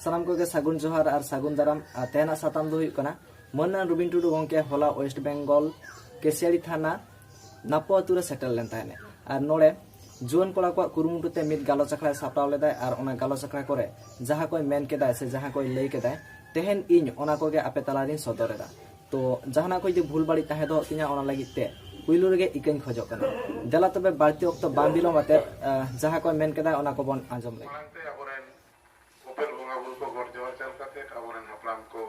सानाम को सागुन जोहार और सागुन दाराम तेना साताम दो मन रुबिन टुडू गंके होला वेस्ट बेंगल केसियाड़ी थाना नापो आतुरे सेटल लेन ताहेने और नोड़े जुआन कोड़ा को कुरुमुटुते मिद गालोच आखड़ा सापड़ाव लेदाय और ओना गालोच आखड़ा करे जहाँ कोई मेन केदाय से जहाँ कोई लई केदाय तेहेन इन ओना कोगे आपे तालारिन सदरेदा तो जहाना कोई भूल बाड़ी ताहे दो तिना ओना लागिते पुइलु रेगे इकन खोजो कना देला तबे बाड़ती वक्त बाम बिलोम आते जहाँ कोई मेन केदाय ओना को बन आंजम ले उपल बोंगा बुरु को गड़ जोहर चल काते आबोरेन हपलाम को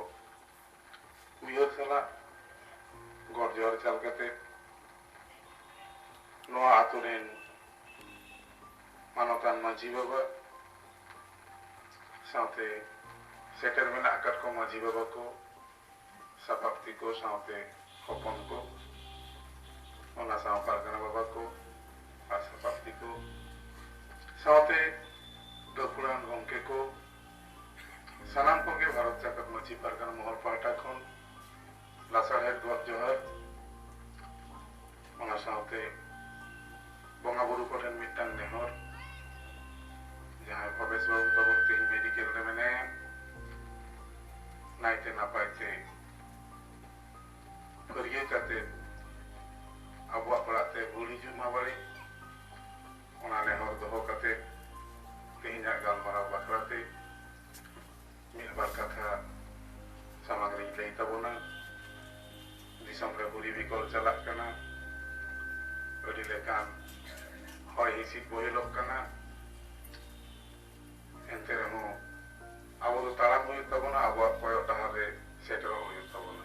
उयहर सला गड़ जोहर चल काते नोआ आतुरेन मानवतान मांझी बाबा साथे सेटर में आकट को मांझी बाबा को सपाप्ति को साथे हपन को ओना साव पारगना बाबा को और सपाप्ति को साथे गकुड़ान गंके को सानाम को के भारत जाकत मांझी पारगना महल पाटा खन लासारहेट गड़ जोहर ओना साथे बोंगा बुरु को ठेन मिटांग नेहर जहाँ भवेश बाबू तबन तीन मेडिकल रे मैंने नाइते नापाइते फरिये काते अबुआ पड़ाते भूली जु माबाड़ी ओना नेहर दोहो काते तेहिना गालमाराव बाखराते मिद बार कथा सामग्री लई तबोना दिसम रे बुरी बिकल चलाक कना अडी लेकान हय हिसिद बोहेलोक कना एंते रहो अब तो तालाम हुई तबना अब कोय डहार रे सेटर हुई तबना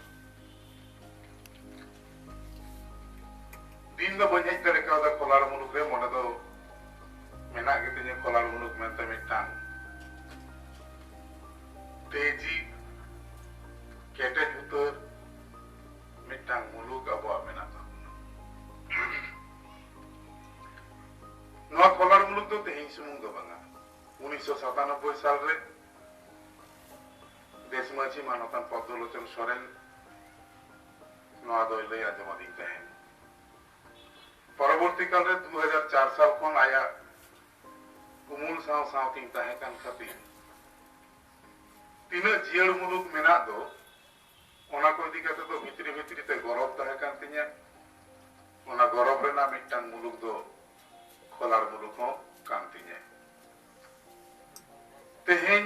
दिन दो बजे तरे का दा खोलार मुलुक रे मने दो मेना के तिने खोलार मुलुक मेनते मिटांग तेजी केटे जुतर मिटांग मुलुक अब मेना नवा खोलार मुलुक दो तेहिं सुमुंग दो बंगा 1997 साल रे देशमाची मानवतान पद्मलोचन सोरेन नवा दइले आजमादी तहेन परवर्ती काल रे 2004 साल खन आया उमुल साव सावती तहे कान खातिर तीन जियड़ मुलुक मेना दो ओना को इदी काते तो भितरी भितरी ते गौरव तहे कान तिया ओना गौरव रेना मिटांग मुलुक दो खोलार मुलुक हो कान तिया तेहेन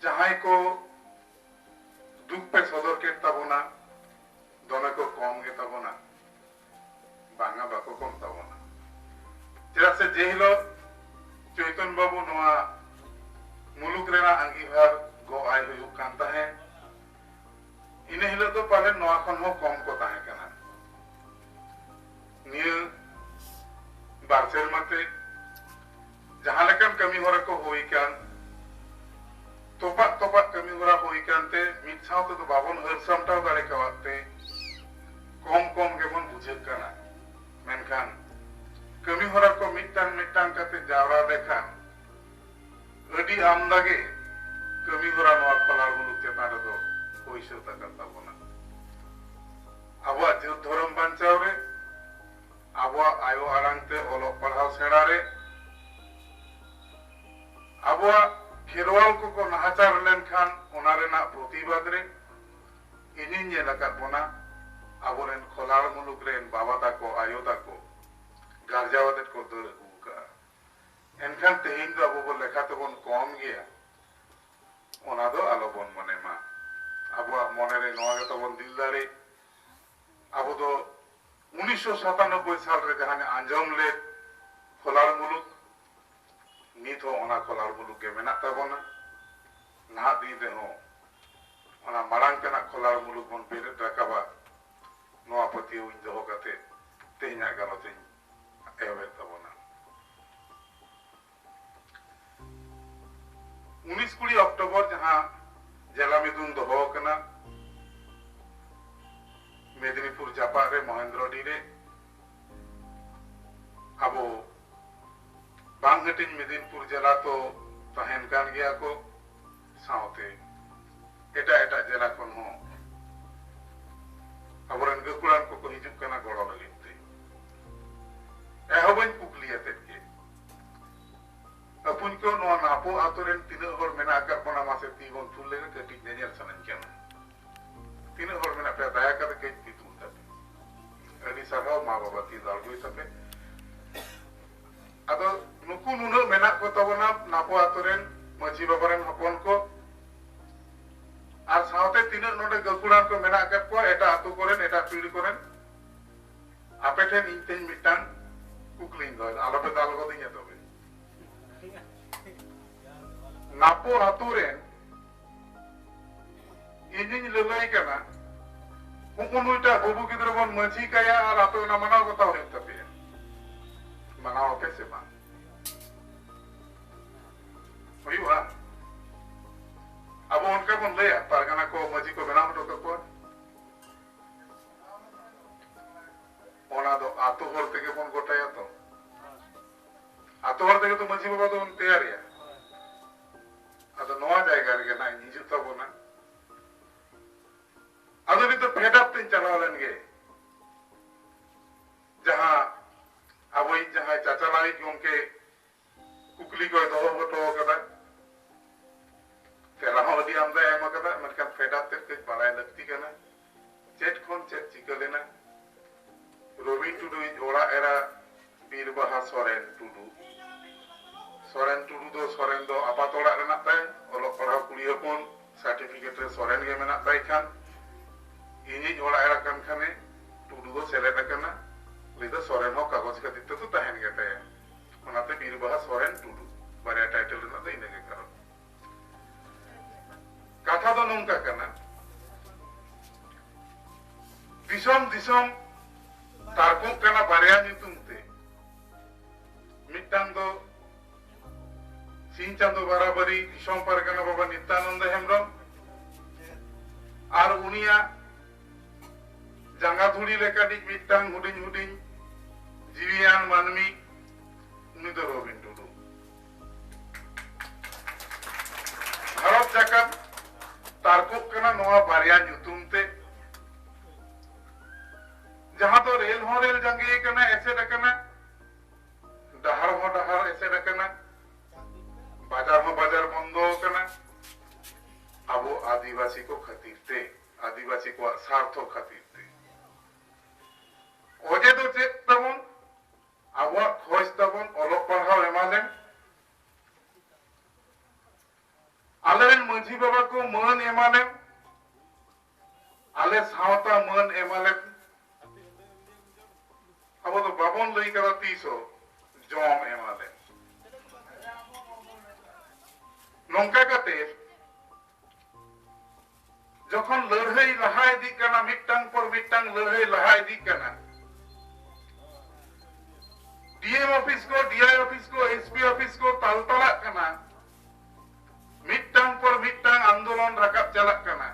जहां को दुख पे सदर के तबना दोने को कम के तबना बांगा बाको कम तबना जरा से जेहिलो चैतन बाबू नवा मुलुक रेना अंगीभार गो आय हुयु कांता है इने हिलो तो पाले नवा खन हो कम को ताहे कना निय बारसेर मते जहां लेकन कमी होरा को होई कान तोपा कमी होरा होई कानते मिट सावते तो बाबन हर समटाव दाड़े कावते कम के मन बुझे काना मेनखान कमी होरा को मिटांग काते जावरा देखान अडी आमदागे कमी होरा नवा खोलार मुलुक चेतान रे दो होइसो ताकता बना आबो जीव धर्म बांचाव रे आबो आयो आरांगते ओलो पढ़ाव सेड़ा रे आबुआ खेरवाल को नाहाचार लेनखान ओनारे ना प्रतिबाद रे इनिन जे लका बोना आबोरेन खोलार मुलुक रेन बाबा ताको आयो ताको गारजावत को दर हुका एनखान तेहिन दो आबो लेखा तबन कम गया ओना दो आलो बन मने मा आबुआ मने रे नवा गे तबन दिल दारे आबो दो 1997 साल रे जहां आंजम ले खोलार मुलुक नित हो ओना खोलार मुलुक के मेना तबना ना दिन रे हो ओना मारांग केना खोलार मुलुक बन पेरे राकाबा नवा पति उन दो काते तेना गालोते एवे तबना 19 अक्टूबर जहां जिला मिदुन दो कना मेदिनीपुर जापा रे महेंद्रडी रे अब बांगहटिन मेदिनीपुर जिला तो तहन कान गया को सावते एटा एटा जिला खन हो अबरन गकुड़ान को हिजुक कना गड़ो लगिते एहबन पुकलिया तेके अपुन को नो नापो आतोरेन तिना हर ती बन तुल लेगे कटी नेजर सनन केना तीन हर मेना पे दया कर के ती तुल तबे अडी साराव मा बाबा ती दालगुई तबे अदो नुकु नुनो मेना को तबना नापो आतोरेन मजी बाबारेन हपन को आर सावते तीन नोडे गकुड़ान को मेना कर को एटा आतु करेन एटा पीड़ी करेन आपे ठेन इंतेन मिटान कुकलिंग दो आलो पे दाल को दिया तबे नापो आतुरेन इंजिन ललाई कना कुकुनुटा बबु गिद्र बन मजी काया आर आतो ना मनाव को ताव तबे मनाव पे से बात हुआ अब उनका बन ले पारगना को मजी को बना हटो को ओना दो आतो हर तेगे बन गोटाया तो आतो हर तेगे तो मजी बाबा तो उन तैयार है अदो नवा जायगा रे ना निजु तब ना अदो भी तो फेडअप तीन चला लेंगे जहां अब वही जहां चाचा लाई उनके कुकली को दो हटो कदा तेला हदी आमदा एम कदा मनका फेडअप ते कुछ बाराय लगती कना चेट कोन चेट चिका लेना रवि टुडू ओड़ा एरा बीरबाहा सोरेन टुडू दो आपात ओड़ा रेना ताय ओलो पढ़ा कुड़ी हपन सर्टिफिकेट रे सोरेन गे मेना ताय खान इनी ओड़ा एरा कन खाने टुडू दो सेलेक्ट करना लिदा सोरेन हो कागज का दित्ते तो तहन गे ताय ओनाते बीरबाहा सोरेन टुडू बारे टाइटल रेना तो इने गे कारण कथा दो नोंका कना दिसोम दिसोम तारको कना बारिया नितुम ते मिटान दो सिंह चांदो बराबरी दिसोम परगना बाबा नित्यानंद हेमब्रम आर उनिया जांगा धुड़ी लेका दी मिटान हुडिन हुडिन जीवियान मानमी उनी दो रबिन टुडू भारत जाकत तारको कना नोआ बारिया नितुम ते जहां तो रेल हो रेल जंगे कना ऐसे रखना डहार हो डहार ऐसे रखना बाजार हो बाजार बंदो कना अब आदिवासी को खातिर ते आदिवासी को स्वार्थ खातिर ते ओजे तो चेक तबन अब खोज तबन ओलोक पढ़ाओ एमालेन आलेन मजी बाबा को मन एमालेन आले सावता मन एमालेन अब तो बाबन लई करा 300 जॉम एमाले नौका कते जखन लड़ाई लहा इदी कना मिटटांग पर मिटटांग लड़ाई लहा इदी कना डीएम ऑफिस को डीआई ऑफिस को एसपी ऑफिस को तालतला कना मिटटांग पर मिटटांग आंदोलन रकाब चलक कना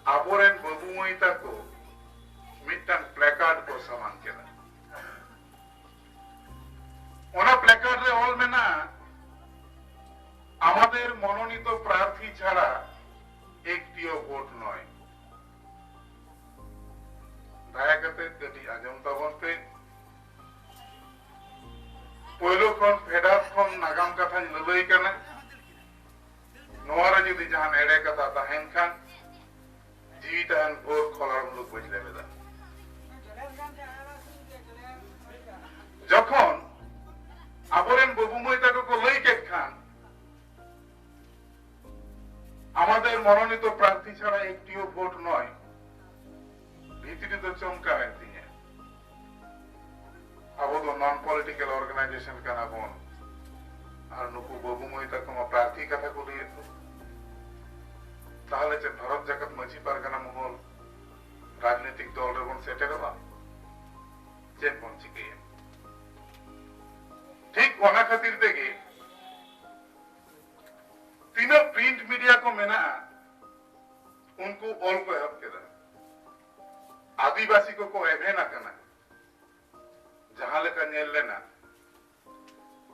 आबोरेन बाबू मईता को मिटटांग प्लेकार्ड को समान केना ओना प्लेकार्ड रे ऑल मेना আমাদের মনোনীত প্রার্থী ছাড়া একটিও ভোট নয় দয়া করে কটি আজম তাবনতে পয়লো কোন ফেডাত কোন নাগাম কথা লই কেনা নোয়ারা যদি জাহান এড়ে কথা তাহেন খান জীবিতান ভোর খলার মুলুক বুঝলে বেদা যখন আবরেন ববুময়তাকে কো লই কেট খান আমাদের মনোনীত প্রার্থী ছাড়া একটিও ভোট নয় ভিতরে তো চমকাবেন তিনি আবো তো নন পলিটিক্যাল অর্গানাইজেশন কানা বন আর নুকু ববুময়তা তোমার প্রার্থী কথা বলি তাহলে যে ভারত জাকাত মাঝি পারগানা মহল রাজনৈতিক দল রে বন সেটেল বা যে বন চিকে ঠিক ওনা খাতির থেকে तीनों प्रिंट मीडिया को मेना उनको ऑल को हेल्प केदा आदिवासी को एभे ना कना जहां लेका नेल लेना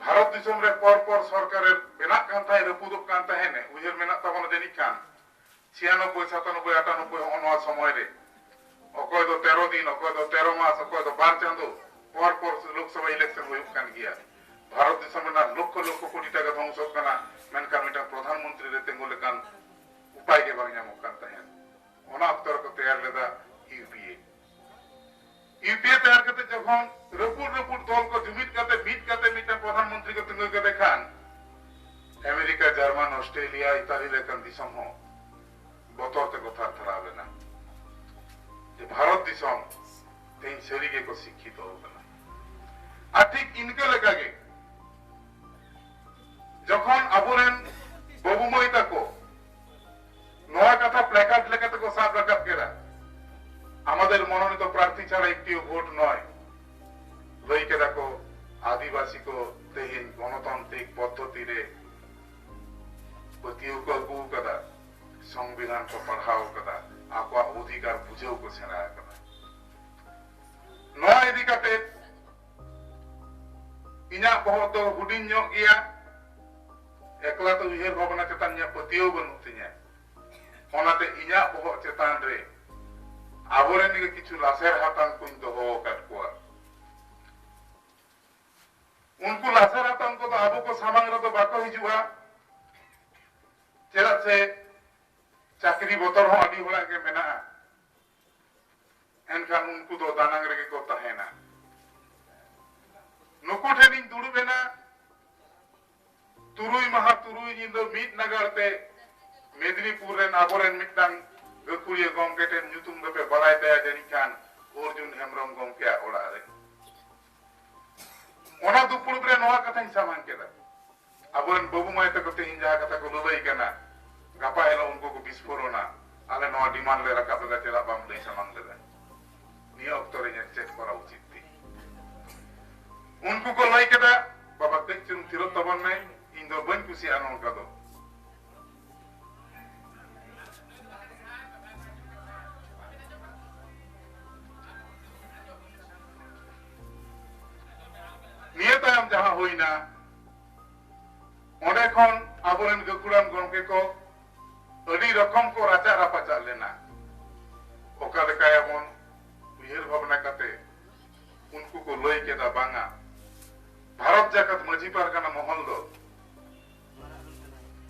भारत दिसम रे पर सरकार बेना कांता है रपुदुक कांता है ने उजर मेना तबन देनी कान 96 97 98 अनवा समय रे अकोय दो 13 दिन अकोय दो 13 मास अकोय दो 12 चांदो पर लोकसभा इलेक्शन हुई कान गया भारत दिसम ना लक्ष लक्ष कोटी टाका ध्वंस कना मेनका जखन रपुट रपुट दल को जुमित करते मिटन प्रधानमंत्री को तिंगु करते Khan America German Australia Italy लेकन दिसम हो बतौर ते कथा थरा लेना जे भारत दिसम तेन सरीगे को शिक्षित हो गना ठीक इनके लगा के जखन अबोरेन बाबुमई तको नया कथा प्लेकार्ड लेकाते को साफ राखाब केरा আমাদের মনোনীত প্রার্থী ছাড়া একটিও ভোট নয় লইকে দেখো আদিবাসী কো তেহিন গণতান্ত্রিক পদ্ধতিরে পতিও को अगू कदा संविधान को पढ़ाओ कदा आपा अधिकार बुझेও को सेना कदा नया इदी काते इना बहुत तो हुडिन ᱧᱚᱜ गया एकला तो उयहर भावना चेतान nya पतिও बनु तिnya ओनाते इना बहुत चेतान रे आबोरेन के किछु लासेर हातान कुन दोहो काट कोआ उनको लासेर हातान को तो आबो को सामांग रे तो बाको हिजुआ चेदा से चाकरी बोतर हो आदि होला के मेना एनखान उनको तो दानांग रे को तहेना नुको ठेनिन दुडु बेना तुरुई महा तुरुई निंदो मीट नगरते मेदिनीपुर रे आबोरेन मिटदांग गकुरिया गमकेटे ᱧᱩᱛᱩᱢ ᱫᱚᱯᱮ ᱵᱟᱲᱟᱭ ᱛᱟᱭᱟ ᱡᱟᱹᱱᱤᱡ ᱠᱷᱟᱱ ᱚᱨᱡᱩᱱ ᱦᱮᱢᱵᱨᱚᱢ ᱜᱚᱢᱠᱮᱭᱟᱜ ᱚᱲᱟᱜ ᱨᱮ ᱚᱱᱟ ᱫᱩᱯᱲᱩᱵ ᱨᱮ ᱱᱚᱣᱟ ᱠᱟᱛᱷᱟᱧ ᱥᱟᱢᱟᱝ ᱠᱮᱫᱟ ᱟᱵᱚᱨᱮᱱ ᱵᱟᱹᱵᱩ ᱢᱟᱹᱭ ᱛᱟᱠᱚ ᱛᱮᱦᱮᱧ ᱡᱟᱦᱟᱸ ᱠᱟᱛᱷᱟ ᱠᱚ ᱞᱟᱹᱞᱟᱹᱭ ᱠᱟᱱᱟ ᱜᱟᱯᱟ ᱦᱤᱞᱳᱜ ᱩᱱᱠᱩ ᱠᱚ ᱵᱤᱥᱯᱷᱳᱨᱚᱱᱟ ᱟᱞᱮ ᱱᱚᱣᱟ ᱰᱤᱢᱟᱱᱰ ᱞᱮ ᱨᱟᱠᱟᱵ ᱞᱮᱫᱟ ᱪᱮᱫᱟᱜ ᱵᱟᱢ ᱞᱟᱹᱭ ᱥᱟᱢᱟᱝ ᱞᱮᱫᱟ ᱱᱤᱭᱟᱹ ᱚᱠᱛᱚ ᱨᱮ ᱤᱧᱟᱹᱜ ᱪᱮᱫ ᱠᱚᱨᱟᱣ ᱩᱪᱤᱛ ᱛᱤᱧ ᱩᱱᱠᱩ ᱠᱚ ᱞᱟᱹᱭ ᱠᱮᱫᱟ ᱵᱟᱵᱟ ᱠᱟᱹᱡ ᱪᱩᱞᱩᱝ ᱛᱷᱤᱨᱚᱜ ᱛᱟᱵᱚᱱ ᱢᱮ ᱤᱧ ᱫᱚ ᱵᱟᱹᱧ ᱠᱩᱥᱤᱭᱟᱜᱼᱟ ᱱᱚᱝᱠᱟ ᱫᱚ जहां होइना ओंडे खन आबोरेन गकुड़ान गमके को अडी रकम को राजा रापाचा लेना ओका लेकायाबन उयहर भावना काते उनको को लई केदा बांगा भारत जाकत मझी पारगाना महल दो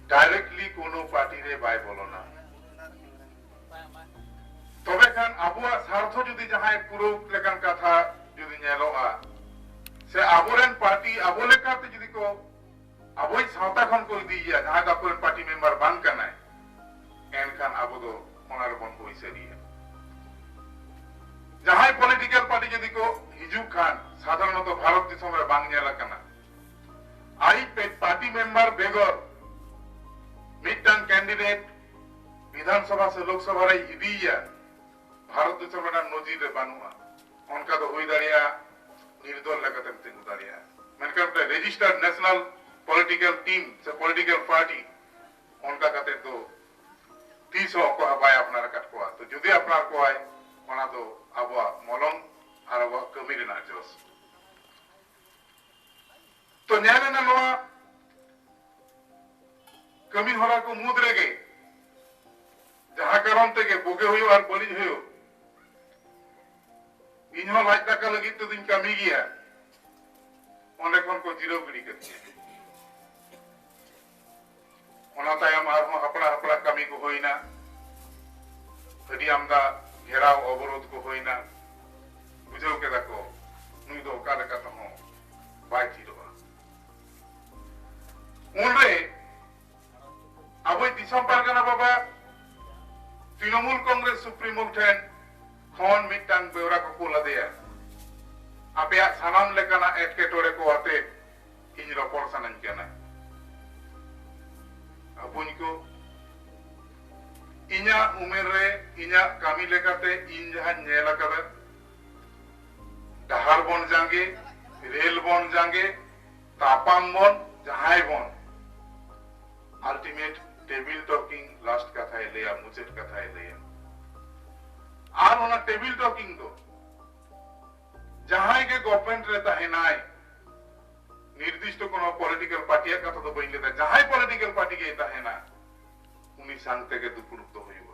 डायरेक्टली कोनो पार्टी रे बाय बोलोना तबे खान आबुआ स्वार्थ जुदी जहां पुरो लेकान कथा जुदी नेलोआ से आबोरेन पार्टी आबोले काते जुदी को आबोई सावता खन को दिया जहां का कोई पार्टी मेंबर बांग करना है एन खान आबो दो ओनार बन होई सरिया जहां पॉलिटिकल पार्टी जुदी को हिजू खान साधारणत भारत दिसम रे बांग नेला कना आई पार्टी मेंबर बेगर मिटन कैंडिडेट विधानसभा से लोकसभा रे इदिया भारत दिसम रे नजीर रे बानुआ उनका तो होई दाड़िया निर्दल लगाते तिंगु दाड़िया मेनका रजिस्टर्ड नेशनल पॉलिटिकल टीम से पॉलिटिकल पार्टी उनका कहते तो 30 को हबाय अपना रकट को तो जुदी अपना को आए ओना तो आबो मलम आर आबो कमी रेना जोस तो न्याय ना नवा कमी होला को मुद रेगे जहां कारण ते के बोगे होयो और बलिज होयो इन्हों लाज दाका लगी तो दिन कमी गया ओने कोन को जीरो गिड़ी करती ओना तायम आर हपड़ा हपड़ा कमी को होइना अडी आमदा घेराव अवरोध को होइना बुझो के दाको नुई दो का लका तो हो बाय थीरोवा उनरे अबई दिसम पारगाना बाबा तृणमूल कांग्रेस सुप्रीमो ठेन खन मिटन बेवरा को कोला दिया आपे सानाम लेकाना एटकेटोरे को आते इन रपड़ सानन केना अपुन को इना उमेर रे इना कामी लेकाते इन जहां नेला कदा डहार बन जांगे रेल बन जांगे तापाम बन जहाय बन अल्टीमेट टेबल टॉकिंग लास्ट कथा लेया मुचेट कथा लेया और ओना टेबल टॉकिंग दो जहां के गवर्नमेंट रहता है नाय निर्दिष्ट कोनो पॉलिटिकल पार्टी का तो बइन लेता जहां पॉलिटिकल पार्टी के रहता है ना उनी सांगते के दुपुरुप तो होइबो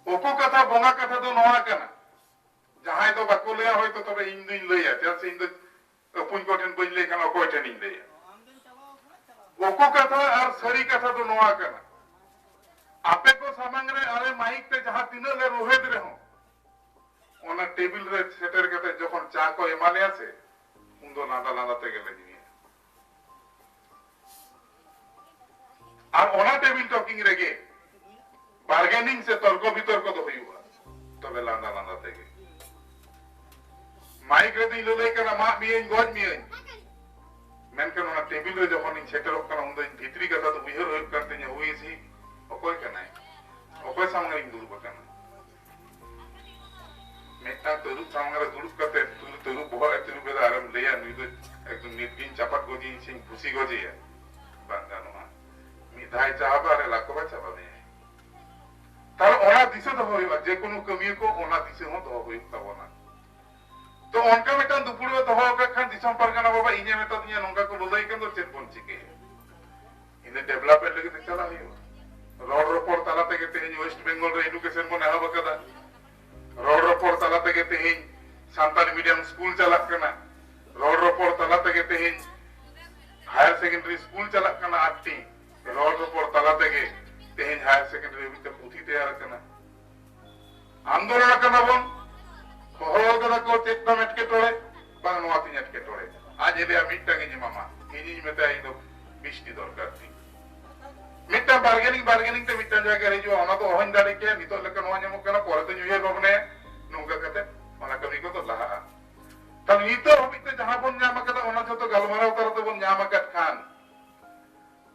ओको कथा बोंगा कथा दो नोआ कना जहां तो बाको लेया होय तो तबे इन दिन लेया जैसे इन अपुन कोठन बइन ले कना कोठन इन लेया ओको कथा और सरी कथा तो नोआ कना आपे को सामंग रे अरे माइक पे जहां तीन ले रोहेद रे हो ᱚᱱᱟ ᱴᱮᱵᱤᱞ ᱨᱮ ᱥᱮᱴᱮᱨ ᱠᱟᱛᱮ ᱡᱚᱠᱷᱚᱱ ᱪᱟ ᱠᱚ ᱮᱢᱟᱞᱮᱭᱟ ᱥᱮ ᱩᱱ ᱫᱚ ᱞᱟᱸᱫᱟ ᱞᱟᱸᱫᱟ ᱛᱮᱜᱮᱞᱮ ᱧᱩᱭᱟ ᱟᱨ ᱚᱱᱟ ᱴᱮᱵᱤᱞ টকিং ᱨᱮᱜᱮ বার্গেনিং সে তর্ক বিতর্ক তো হইবা তবে লান্দা লান্দা থেকে মাইক রে দিল লই কেনা মা মিয়েন গজ মিয়েন মেনকেন ওনা টেবিল রে যখন ইন সেটেরক কানা উন দিন ভিতরি কথা তো বিহের হই করতে নি হইছি অকয় কেনাই অকয় সামনে ইন দুরব কেনা মেটা তরু সামনে দুরব করতে তরু বহর তরু বেদা আরাম লইয়া নি তো একদম নিতগিন চাপাত গজি সিং খুশি গজি বাঙ্গানো মি ধাই চাহাবারে লাকবা চাবানে তার ওনা দিশে তো হইবা যে কোনো কমিয়ে কো ওনা দিশে হো তো হই তাবনা তো অনকা মেটান দুপুরে তো হওয়া খান দিশম পারগানা বাবা ইনে মেটা দিয়া নঙ্কা কো ললাই কেন চেন পঞ্চিকে ইনে ডেভেলপমেন্ট লাগি চালা হইবা রোড রোপর তালা থেকে তেহিন ওয়েস্ট বেঙ্গল রে এডুকেশন মনে হবে কাদা রোড রোপর তালা থেকে তেহিন সান্তালি মিডিয়াম স্কুল চালাক কানা রোড রোপর তালা থেকে তেহিন হায়ার সেকেন্ডারি স্কুল চালাক কানা 8টি রোড রোপর তালা থেকে তেহিন হায়ার সেকেন্ডারি ভিতরে পুঁথি তৈরি কানা আন্দোলন কানা বন হহলদরা কো চেতনা মেটকে তোড়ে বা নোয়াতি নেটকে তোড়ে আজ এলিয়া মিটটাকে নি মামা ইনি মেতাই তো বৃষ্টি দরকার তি মিটটা বার্গেনিং তে মিটটা জায়গা রে जो ওনা তো হইন দাড়ি কে নিতো লেকা নোয়া ñamo কানা পরে তো নিয়ে বগনে নৌকা কাতে ওনা কবি কো তো লাহা তাহলে নিতো হবিতে যাহা বন ñama কাদা ওনা যত গালমারাও তারতে বন ñama কাট খান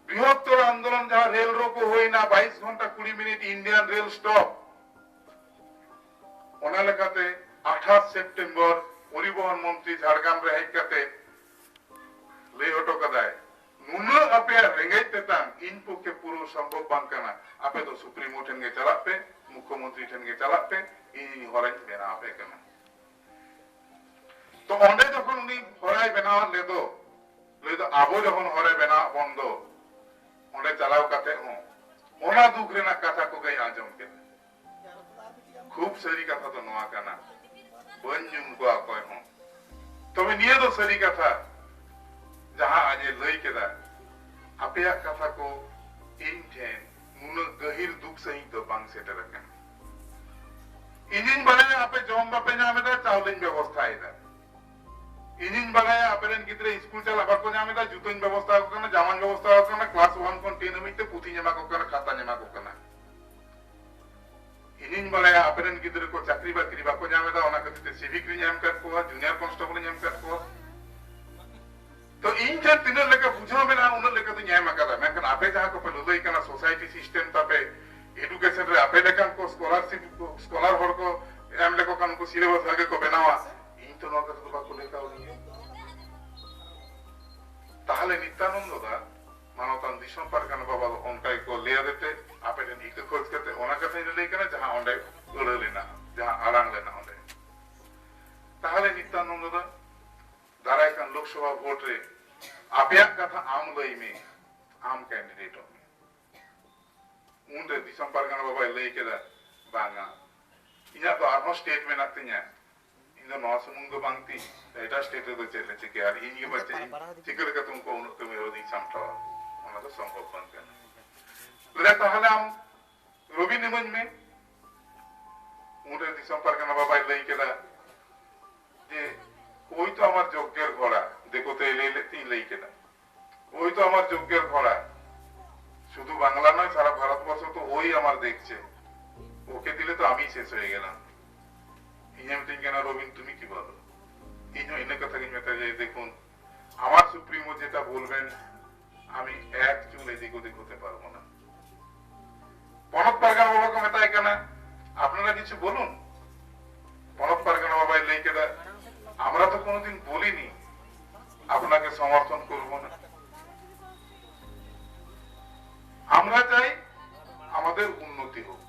বৃহত্তর আন্দোলন যাহা রেল রোকো হই না 22 ঘন্টা 20 মিনিট ইন্ডিয়ান রেল স্টপ ওনা লেখাতে 28 সেপ্টেম্বর পরিবহন মন্ত্রী ঝাড়গ্রাম রে হেক কাতে লে অটো কাদায় নুনো আপে রেঙ্গাই তেতাং ইন পক্ষে পুরো সম্ভব বাংকানা আপে তো সুপ্রিমো ঠেন গে চালাপে মুখ্যমন্ত্রী ঠেন গে চালাপে ইনি হরাই বেনা আপে কানা তো অন্ডে যখন উনি হরাই বেনা লেদো লেদো আবো যখন হরাই বেনা বন্ধ অন্ডে চালাও কাতে হো ওনা দুঃখ রেনা কথা কো গাই আজম কে খুব সারি কথা তো নোয়া কানা বঞ্জুম কো আকয় হো তবে নিয়ে তো সারি কথা যাহা আজে লই কেদা আপেয়া কথা কো ইন ঠেন নুন গহির দুঃখ সহি তো বাং সেটার কেন ইঞ্জিন বানায় আপে জম বাপে নামে দা চাউলিন ব্যবস্থা আইদা ইঞ্জিন বানায় আপেরেন গিদ্রে স্কুল চালা বাকো নামে দা জুতইন ব্যবস্থা কোনা জামান ব্যবস্থা কোনা ক্লাস 1 কোন 10 মিতে পুথি নেমা কোনা খাতা নেমা কোনা ইঞ্জিন বানায় আপেরেন গিদ্রে কো চাকরি বাকরি বাকো নামে দা ওনা কতে সিভিক রি নাম কাট কো জুনিয়র কনস্টেবল নাম কাট কো तो इन जन तीन लेके बुझो में ना उन लेके तो न्याय मकादा मैं कन आपे जहां को पहले लई कना सोसाइटी सिस्टम तापे एजुकेशन रे आपे लेकन को स्कॉलरशिप को स्कॉलर होर को एम लेको कन को सिलेबस आगे को बनावा इन तो नका तो बाको लेका उनी তাহলে নিত্যানন্দ দা মানবতান দিশম পারকানা বাবা অনকাই কো লিয়া দেতে আপে দেন ইকে খোঁজ করতে ওনা কথা লই কনা जहां ওন্ডে উড়লে না जहां আলাং লেনা ওন্ডে তাহলে নিত্যানন্দ দা दाराय कान लोकसभा वोट रे आपया कथा आम लई में आम कैंडिडेट उन रे दिसम पारगाना बाबा लई केदा बांगा इना तो आरो स्टेट में नातिया इन द नॉर्थ मुंग बांगती एटा स्टेट तो चले चिके यार इन ये बच्चे चिकर का तुमको उन तो मेरो दी समटा ओना तो संभव बन गया ले ताहले हम रवि निमन में उन रे दिसम पारगाना बाबा लई केदा जे ওই তো আমার যজ্ঞের ঘোড়া দেখো তো এলেই লেইকে না ওই তো আমার যজ্ঞের ঘোড়া শুধু বাংলা নয় সারা ভারতবর্ষ তো ওই আমার দেখছে ওকে দিলে তো আমি শেষ হয়ে গেলাম ইঞ্জাম ঠিক না রবিন তুমি কি বলো ইঞ্জো ইনে কথা কি মেটা যায় দেখুন আমার সুপ্রিমো যেটা বলবেন আমি এক চুল এদিক ওদিক হতে পারবো না পনক পারগানা বাবাকে মেটায় কেনা আপনারা কিছু বলুন পনক পারগানা বাবা লেইকে দা আমরা তো কোনোদিন বলিনি আপনাকে সমর্থন করব না আমরা চাই আমাদের উন্নতি হোক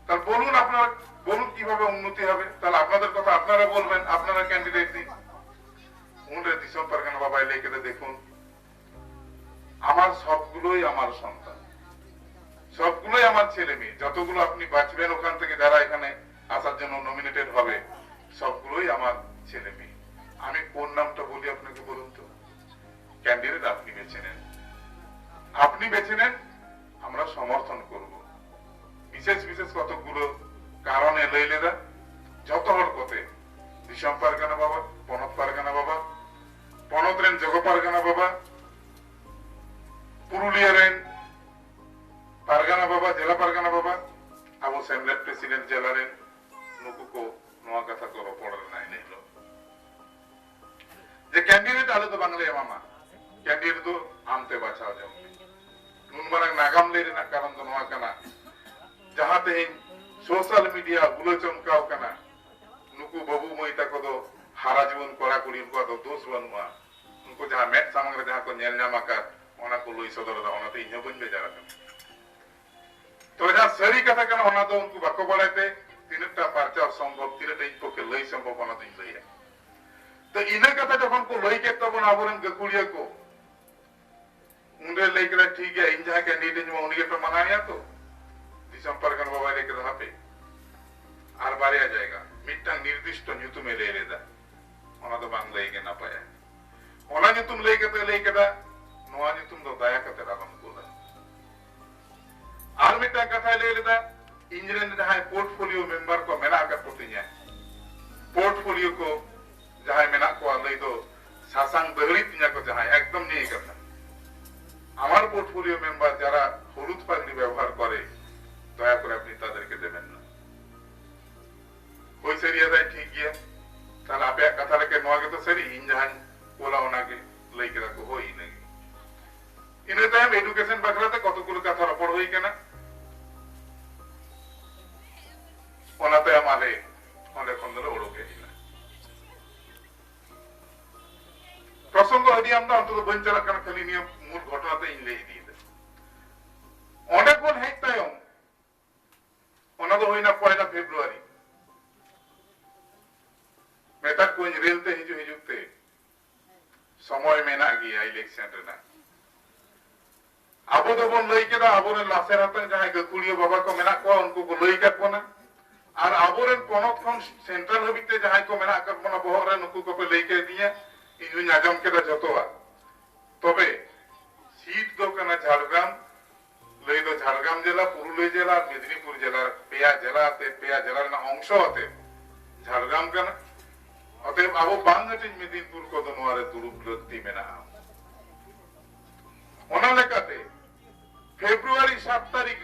তাহলে বলুন আপনারা বলুন কিভাবে উন্নতি হবে তাহলে আপনাদের কথা আপনারা বলবেন আপনারা ক্যান্ডিডেট দিন উনরে দিশম পারগানা বাবা লেকে দেখুন আমার সবগুলোই আমার সন্তান সবগুলোই আমার ছেলে মেয়ে যতগুলো আপনি বাঁচবেন ওখান থেকে যারা এখানে আসার জন্য নমিনেটেড হবে সবগুলোই আমার ছেলে মেয়ে আমি কোন নামটা বলি আপনাকে বলুন তো ক্যান্ডিডেট আপনি বেছে নেন আমরা সমর্থন করব বিশেষ বিশেষ কতগুলো কারণে লইলেরা ᱨᱮᱱ ᱡᱚᱜᱚ ᱯᱟᱨᱜᱟᱱᱟ ᱵᱟᱵᱟ, पुरुलिया रेन पारगाना बाबा, जिला पारगाना बाबा, अब सेमलेट प्रेसिडेंट जिला रेन नुकु को नवा कथा को रोपड़ रनाय नहीं लो जे कैंडिडेट आलो तो बांग्ले मामा कैंडिडेट तो आमते बाचाव जाओ नुन मारंग नागाम ले रेना कारण तो नवा कना जहां तेहिं सोशल मीडिया बुलो चमकाव कना नुकु बाबू मई तको दो हारा जीवन कोड़ा कुड़ी उनको तो दोष बनवा उनको जहां मेट सामंग रे जहां को नेल नामाका ओना को लई सदर दा ओना ते इन्ह बन बेजार कना तो जहां सरी कथा कना ओना तो उनको बाको बड़ाते तीनटा पार्चा संभव तीनटा इन पके लई संभव ओना तो इन लई तो इना कथा जखन को लई के तबन आबरन गकुड़िया को उंडे लई के ठीक है इन जहां कैंडिडेट में उनके पे मनाया तो दिसम परगन बाबा रे के दहा पे आर बारे आ जाएगा मिट्टा निर्दिष्ट न्यूतुम ले लेदा ओना तो बांग लई के ना पाया ओना न्यूतुम लई के दा नोआ न्यूतुम दो दाया कते राबम कोला आर मिट्टा कथा ले लेदा इंजरेन जहां पोर्टफोलियो मेंबर को मेना का पोतिया पोर्टफोलियो को जहां मेना को लई दो सासांग दहड़ी तिया को जहां एकदम नहीं कथा আমার পোর্টফোলিও মেম্বার যারা হলুদ পাগড়ি ব্যবহার করে দয়া করে আপনি তাদেরকে দেবেন না ওই সেরিয়া যায় ঠিক গিয়া তাহলে আপে কথা রেখে নোয়াগে তো সেরি ইনজাহান কোলা ওনাকে লইকে রাখো হই নাকি ইনে টাইম এডুকেশন বাখরাতে কতগুলো কথা রপড় হই কেনা ওনাতে আমারে অনেক খন্দলে ওড়কে দিলা প্রসঙ্গ হদি আমরা অন্তত বঞ্চলা কারণ খালি নিয়ম मूल घटना तो इन ले दी दे ओने कोन हेक तायम ओना तो होइना पहला फेब्रुआरी मेता कोन रेलते हिजुते समय मेना गया इलेक्शन रेना आबो तो बन लई केदा आबोरे लासेर हतन जहां गकुड़ियो बाबा को मेना को उनको को लई काट कोना और आबोरे पोनत खन सेंट्रल हबिते जहां को मेना काट कोना बहरे नुकु को पे लई के दिया इनु नाजम केदा जतोवा तबे सीट दो कना झारग्राम लई दो झारग्राम जिला पुरुलिया जिला मेदिनीपुर जिला पेया जिला ना अंश होते झारग्राम कना अते आबो बांगटी मेदिनीपुर को दो नोरे दुरुप लत्ती मेना ओना लेकाते फेब्रुआरी 7 तारीख